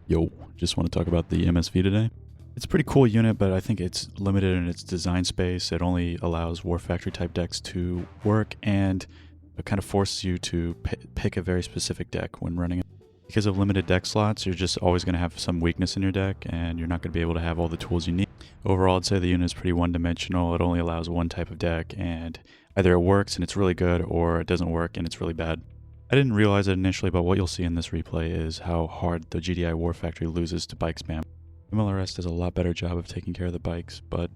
Yo, just want to talk about the MSV today. It's a pretty cool unit, but I think it's limited in its design space. It only allows War Factory type decks to work, and it kind of forces you to pick a very specific deck when running it. Because of limited deck slots, you're just always going to have some weakness in your deck, and you're not going to be able to have all the tools you need. Overall, I'd say the unit is pretty one-dimensional. It only allows one type of deck, and either it works and it's really good, or it doesn't work and it's really bad. I didn't realize it initially, but what you'll see in this replay is how hard the GDI War Factory loses to bike spam. MLRS does a lot better job of taking care of the bikes, but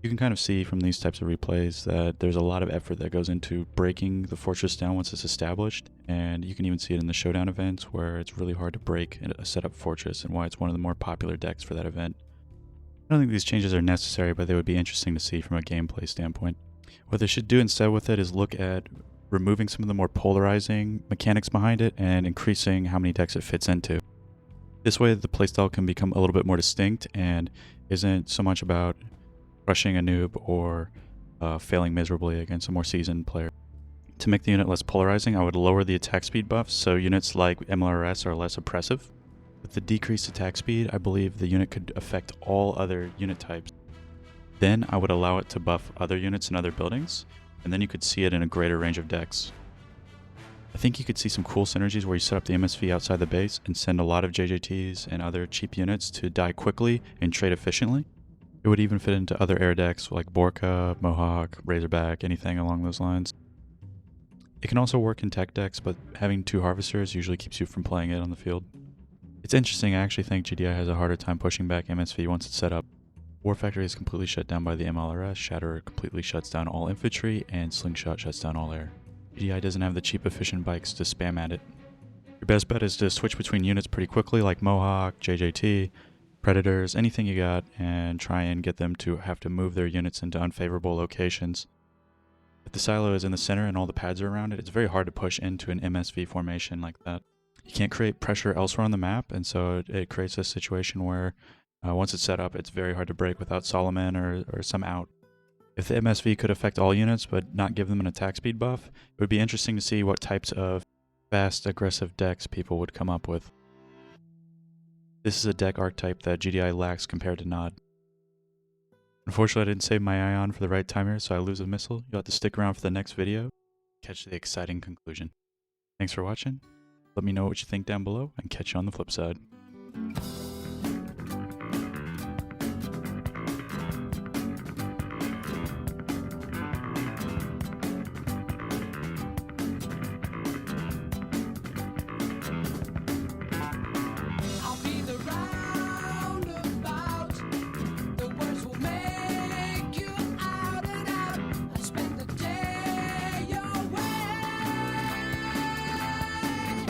you can kind of see from these types of replays that there's a lot of effort that goes into breaking the fortress down once it's established, and you can even see it in the showdown events where it's really hard to break a setup fortress and why it's one of the more popular decks for that event. I don't think these changes are necessary, but they would be interesting to see from a gameplay standpoint. What they should do instead with it is look at removing some of the more polarizing mechanics behind it and increasing how many decks it fits into. This way the playstyle can become a little bit more distinct and isn't so much about crushing a noob or failing miserably against a more seasoned player. To make the unit less polarizing, I would lower the attack speed buffs so units like MLRS are less oppressive. With the decreased attack speed, I believe the unit could affect all other unit types. Then I would allow it to buff other units in other buildings, and then you could see it in a greater range of decks. I think you could see some cool synergies where you set up the MSV outside the base and send a lot of JJTs and other cheap units to die quickly and trade efficiently. It would even fit into other air decks like Borka, Mohawk, Razorback, anything along those lines. It can also work in tech decks, but having two harvesters usually keeps you from playing it on the field. It's interesting, I actually think GDI has a harder time pushing back MSV once it's set up. War Factory is completely shut down by the MLRS, Shatterer completely shuts down all infantry, and Slingshot shuts down all air. GDI doesn't have the cheap efficient bikes to spam at it. Your best bet is to switch between units pretty quickly like Mohawk, JJT, Predators, anything you got, and try and get them to have to move their units into unfavorable locations. If the silo is in the center and all the pads are around it, it's very hard to push into an MSV formation like that. You can't create pressure elsewhere on the map, and so it creates a situation where once it's set up, it's very hard to break without Solomon or some out. If the MSV could affect all units but not give them an attack speed buff, it would be interesting to see what types of fast, aggressive decks people would come up with. This is a deck archetype that GDI lacks compared to Nod. Unfortunately, I didn't save my ion for the right timer, so I lose a missile. You'll have to stick around for the next video to catch the exciting conclusion. Thanks for watching. Let me know what you think down below, and catch you on the flip side.